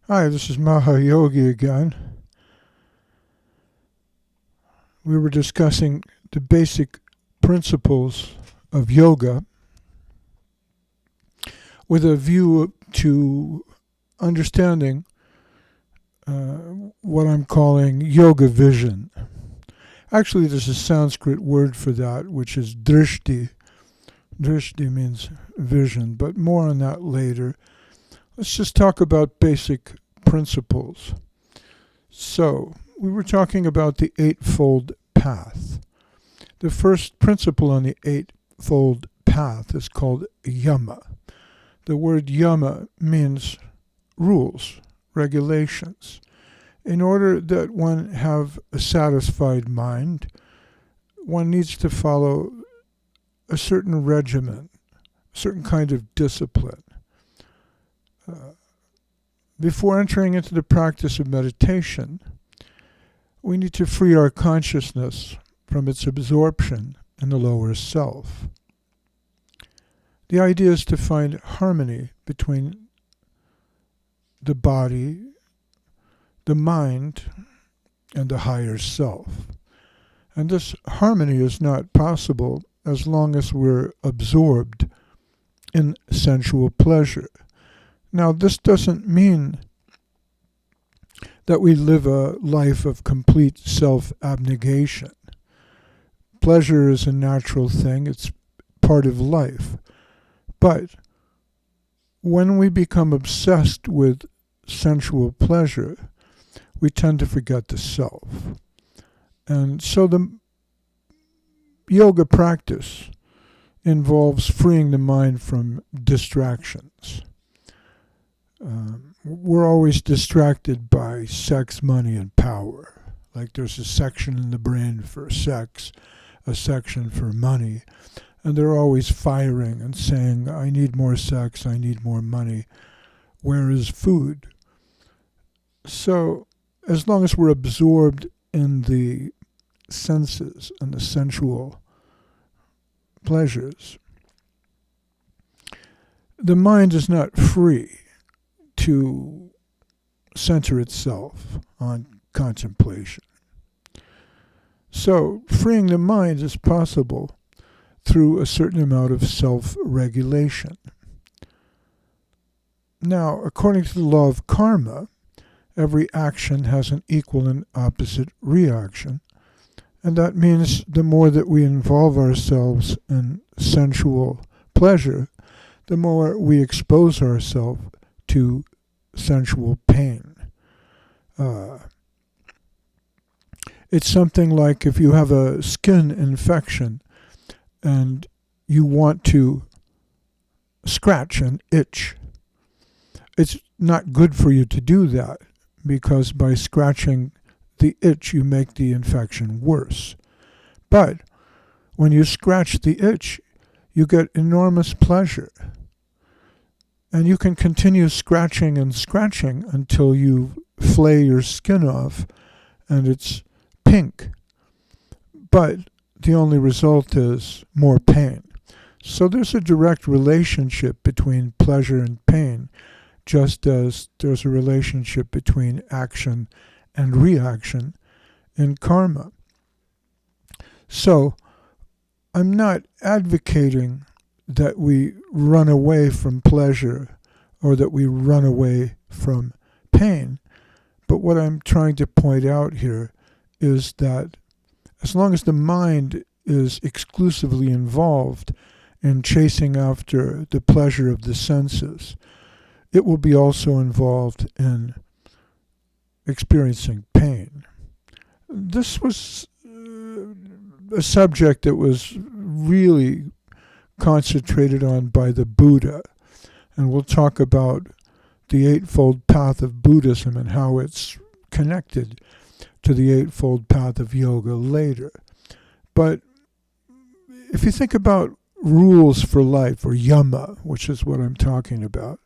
Hi, this is Mahayogi again. We were discussing the basic principles of yoga with a view to understanding uh, what I'm calling yoga vision. Actually, there's a Sanskrit word for that, which is drishti. Drishti means vision, but more on that later. Let's just talk about basic principles. So, we were talking about the Eightfold Path. The first principle on the Eightfold Path is called yama. The word yama means rules, regulations. In order that one have a satisfied mind, one needs to follow a certain regimen, a certain kind of discipline. Before entering into the practice of meditation, we need to free our consciousness from its absorption in the lower self. The idea is to find harmony between the body, the mind, and the higher self. And this harmony is not possible as long as we're absorbed in sensual pleasure. Now, this doesn't mean that we live a life of complete self-abnegation. Pleasure is a natural thing, it's part of life. But when we become obsessed with sensual pleasure, we tend to forget the self. And so the yoga practice involves freeing the mind from distractions. We're always distracted by sex, money, and power. Like there's a section in the brain for sex, a section for money, and they're always firing and saying, I need more sex, I need more money. Where is food? So, as long as we're absorbed in the senses and the sensual pleasures, the mind is not free to center itself on contemplation. So, freeing the mind is possible through a certain amount of self-regulation. Now, according to the law of karma, every action has an equal and opposite reaction, and that means the more that we involve ourselves in sensual pleasure, the more we expose ourselves to sensual pain. It's something like if you have a skin infection and you want to scratch and itch. It's not good for you to do that because by scratching the itch you make the infection worse. But when you scratch the itch, you get enormous pleasure. And you can continue scratching and scratching until you flay your skin off and it's pink. But the only result is more pain. So there's a direct relationship between pleasure and pain, just as there's a relationship between action and reaction in karma. So I'm not advocating that we run away from pleasure or that we run away from pain. But what I'm trying to point out here is that as long as the mind is exclusively involved in chasing after the pleasure of the senses, it will be also involved in experiencing pain. This was a subject that was really concentrated on by the Buddha, and we'll talk about the Eightfold Path of Buddhism and how it's connected to the Eightfold Path of Yoga later. But if you think about rules for life, or yama, which is what I'm talking about,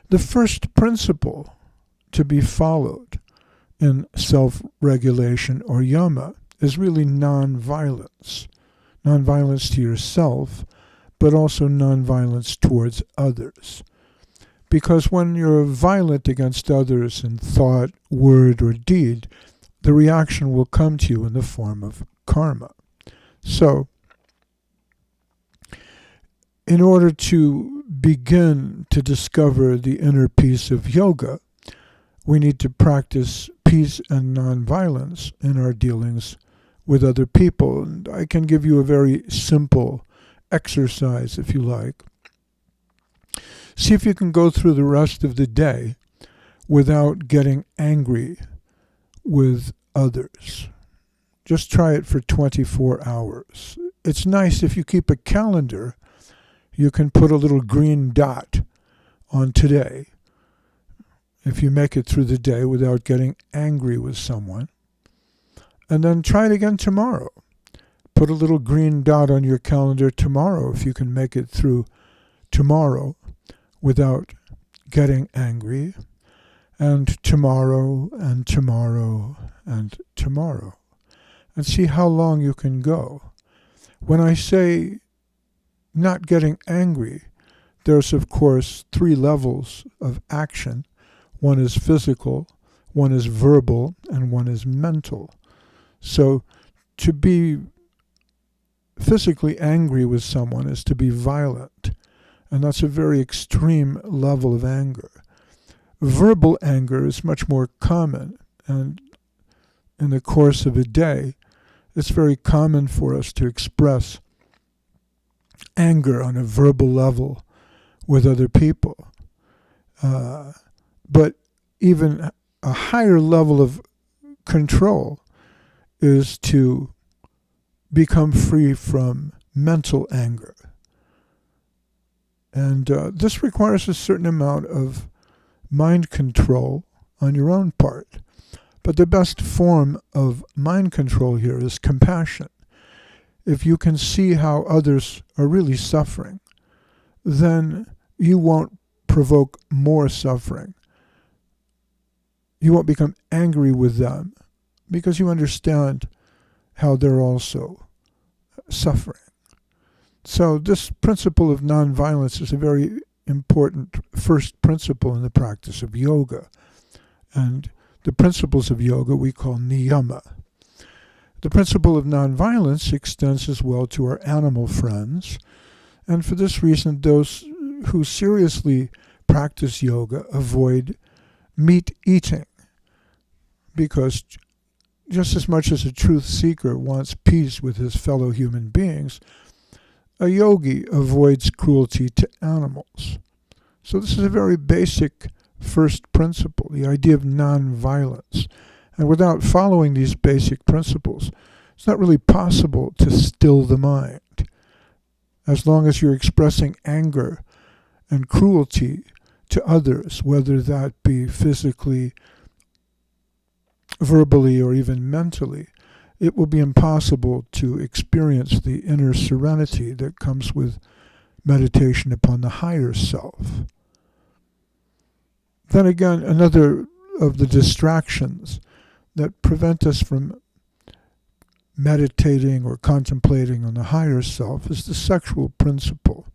the first principle to be followed in self-regulation, or yama, is really non-violence. Non-violence to yourself, but also non-violence towards others. Because when you're violent against others in thought, word, or deed, the reaction will come to you in the form of karma. So, in order to begin to discover the inner peace of yoga, we need to practice peace and nonviolence in our dealings with other people. And I can give you a very simple exercise, if you like. See if you can go through the rest of the day without getting angry with others. Just try it for 24 hours. It's nice if you keep a calendar, you can put a little green dot on today. If you make it through the day without getting angry with someone. And then try it again tomorrow. Put a little green dot on your calendar tomorrow if you can make it through tomorrow without getting angry. And tomorrow, and tomorrow, and tomorrow. And see how long you can go. When I say not getting angry, there's of course 3 levels of action. One is physical, one is verbal, and one is mental. So to be physically angry with someone is to be violent, and that's a very extreme level of anger. Verbal anger is much more common, and in the course of a day, it's very common for us to express anger on a verbal level with other people. But even a higher level of control is to become free from mental anger. And this requires a certain amount of mind control on your own part. But the best form of mind control here is compassion. If you can see how others are really suffering, then you won't provoke more suffering. You won't become angry with them because you understand how they're also suffering. So this principle of nonviolence is a very important first principle in the practice of yoga. And the principles of yoga we call niyama. The principle of nonviolence extends as well to our animal friends. And for this reason, those who seriously practice yoga avoid meat eating. Because just as much as a truth seeker wants peace with his fellow human beings, a yogi avoids cruelty to animals. So this is a very basic first principle, the idea of non-violence. And without following these basic principles, it's not really possible to still the mind. As long as you're expressing anger and cruelty to others, whether that be physically, verbally, or even mentally, it will be impossible to experience the inner serenity that comes with meditation upon the higher self. Then again, another of the distractions that prevent us from meditating or contemplating on the higher self is the sexual principle.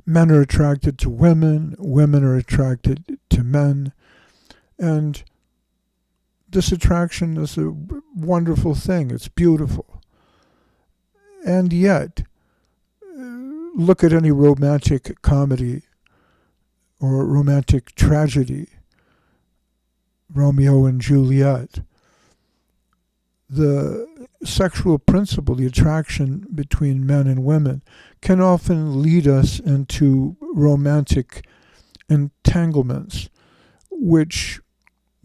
Men are attracted to women, women are attracted to men, and this attraction is a wonderful thing. It's beautiful. And yet, look at any romantic comedy or romantic tragedy, Romeo and Juliet. The sexual principle, the attraction between men and women, can often lead us into romantic entanglements which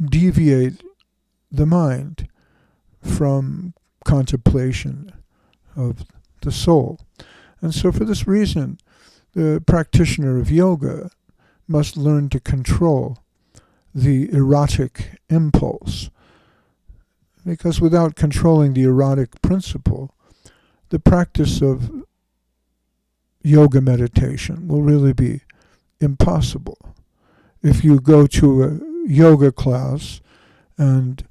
deviate the mind from contemplation of the soul. And so for this reason, the practitioner of yoga must learn to control the erotic impulse. Because without controlling the erotic principle, the practice of yoga meditation will really be impossible. If you go to a yoga class and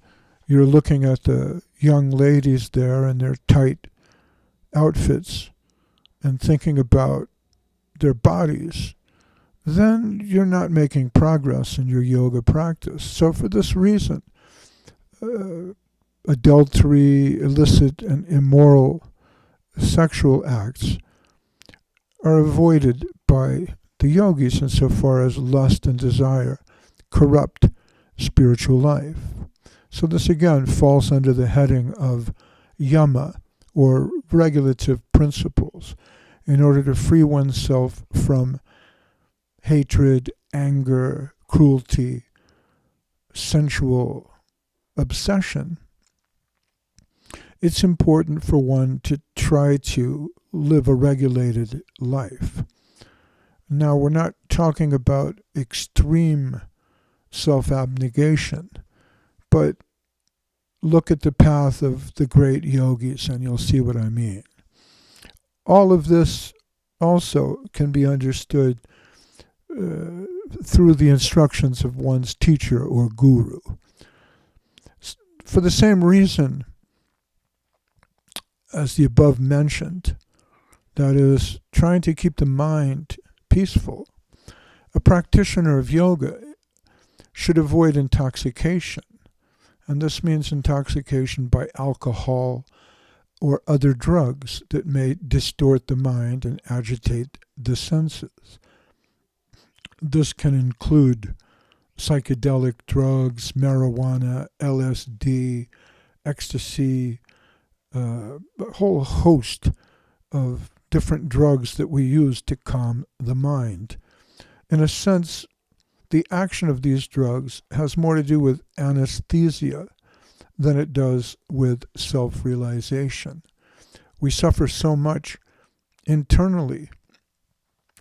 you're looking at the young ladies there in their tight outfits and thinking about their bodies, then you're not making progress in your yoga practice. So for this reason, adultery, illicit and immoral sexual acts are avoided by the yogis insofar as lust and desire corrupt spiritual life. So this again falls under the heading of yama, or regulative principles, in order to free oneself from hatred, anger, cruelty, sensual obsession. It's important for one to try to live a regulated life. Now, we're not talking about extreme self-abnegation, but look at the path of the great yogis and you'll see what I mean. All of this also can be understood through the instructions of one's teacher or guru. For the same reason as the above mentioned, that is, trying to keep the mind peaceful, a practitioner of yoga should avoid intoxication. And this means intoxication by alcohol or other drugs that may distort the mind and agitate the senses. This can include psychedelic drugs, marijuana, LSD, ecstasy, a whole host of different drugs that we use to calm the mind. In a sense, the action of these drugs has more to do with anesthesia than it does with self-realization. We suffer so much internally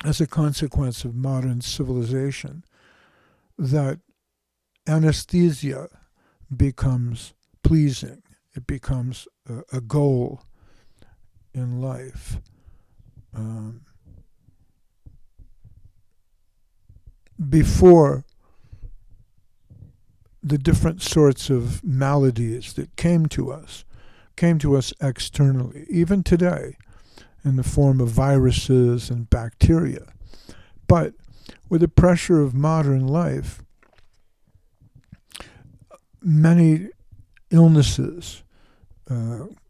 as a consequence of modern civilization that anesthesia becomes pleasing. It becomes a goal in life. Before the different sorts of maladies that came to us externally, even today, in the form of viruses and bacteria. But with the pressure of modern life, many illnesses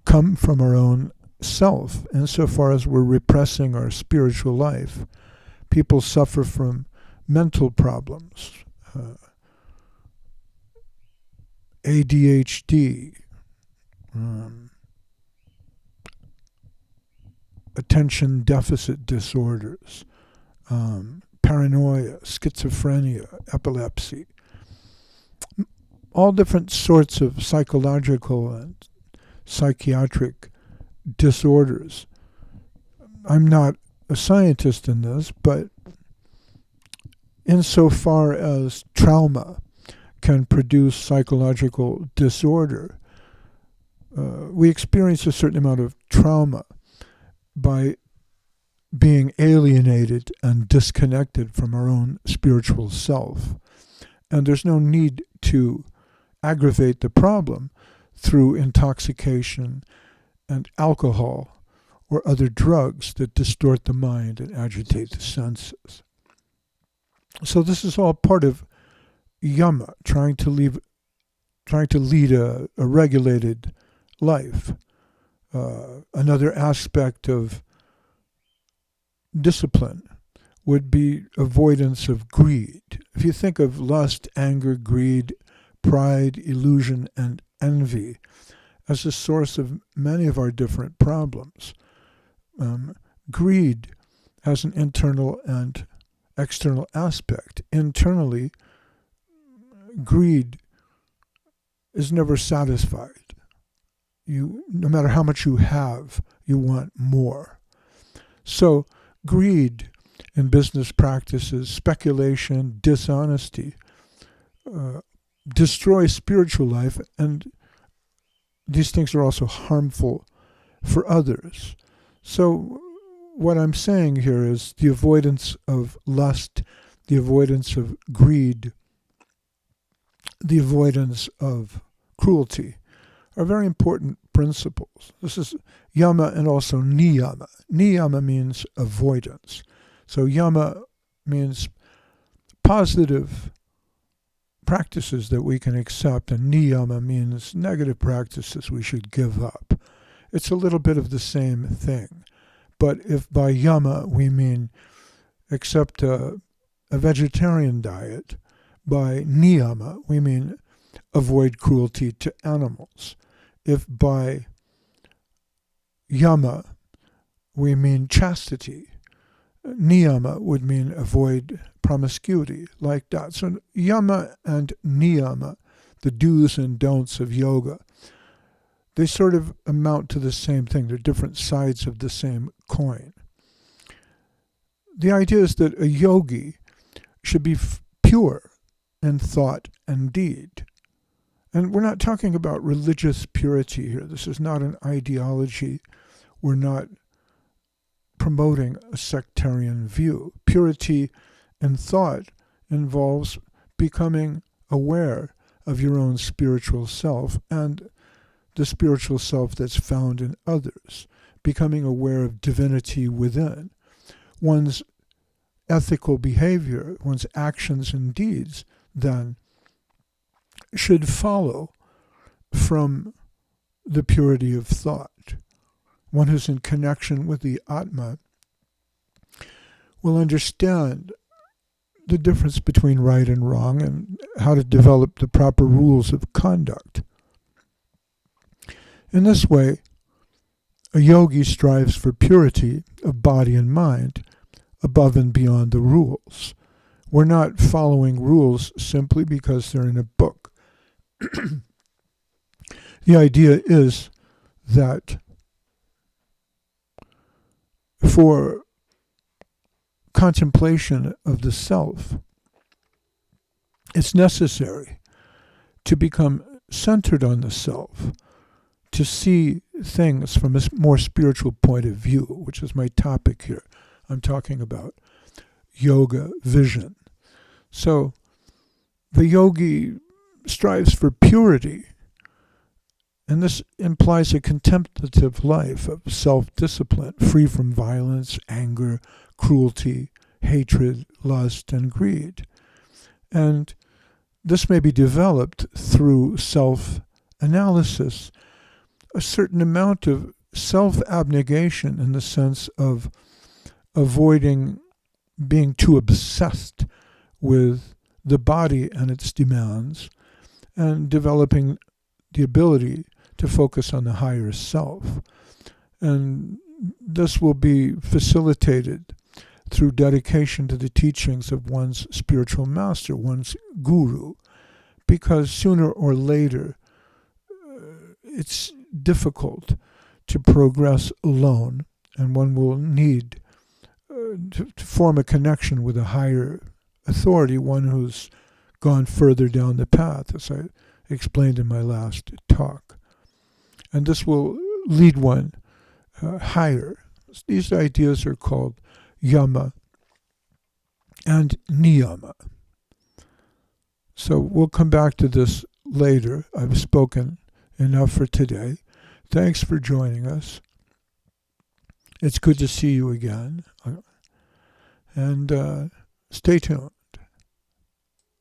come from our own self. Insofar as we're repressing our spiritual life, people suffer from mental problems, ADHD, attention deficit disorders, paranoia, schizophrenia, epilepsy, all different sorts of psychological and psychiatric disorders. I'm not a scientist in this, but insofar as trauma can produce psychological disorder, we experience a certain amount of trauma by being alienated and disconnected from our own spiritual self. And there's no need to aggravate the problem through intoxication and alcohol or other drugs that distort the mind and agitate the senses. So this is all part of yama, trying to lead a regulated life. Another aspect of discipline would be avoidance of greed. If you think of lust, anger, greed, pride, illusion, and envy as the source of many of our different problems, greed has an internal and external aspect. Internally, greed is never satisfied. No matter how much you have, you want more. So greed in business practices, speculation, dishonesty, destroy spiritual life, and these things are also harmful for others. So what I'm saying here is the avoidance of lust, the avoidance of greed, the avoidance of cruelty are very important principles. This is yama and also niyama. Niyama means avoidance. So yama means positive practices that we can accept, and niyama means negative practices we should give up. It's a little bit of the same thing. But if by yama we mean accept a vegetarian diet, by niyama we mean avoid cruelty to animals. If by yama we mean chastity, niyama would mean avoid promiscuity, like that. So yama and niyama, the do's and don'ts of yoga, they sort of amount to the same thing. They're different sides of the same coin. The idea is that a yogi should be pure in thought and deed. And we're not talking about religious purity here. This is not an ideology. We're not promoting a sectarian view. Purity in thought involves becoming aware of your own spiritual self and the spiritual self that's found in others, becoming aware of divinity within. One's ethical behavior, one's actions and deeds, then, should follow from the purity of thought. One who's in connection with the Atma will understand the difference between right and wrong and how to develop the proper rules of conduct. In this way, a yogi strives for purity of body and mind above and beyond the rules. We're not following rules simply because they're in a book. The idea is that for contemplation of the self, it's necessary to become centered on the self, to see things from a more spiritual point of view, which is my topic here. I'm talking about yoga vision. So the yogi strives for purity, and this implies a contemplative life of self-discipline, free from violence, anger, cruelty, hatred, lust, and greed. And this may be developed through self-analysis, a certain amount of self-abnegation in the sense of avoiding being too obsessed with the body and its demands, and developing the ability to focus on the higher self. And this will be facilitated through dedication to the teachings of one's spiritual master, one's guru, because sooner or later it's difficult to progress alone, and one will need to form a connection with a higher authority, one who's gone further down the path, as I explained in my last talk. And this will lead one higher. These ideas are called yama and niyama. So we'll come back to this later. I've spoken enough for today. Thanks for joining us. It's good to see you again. And stay tuned.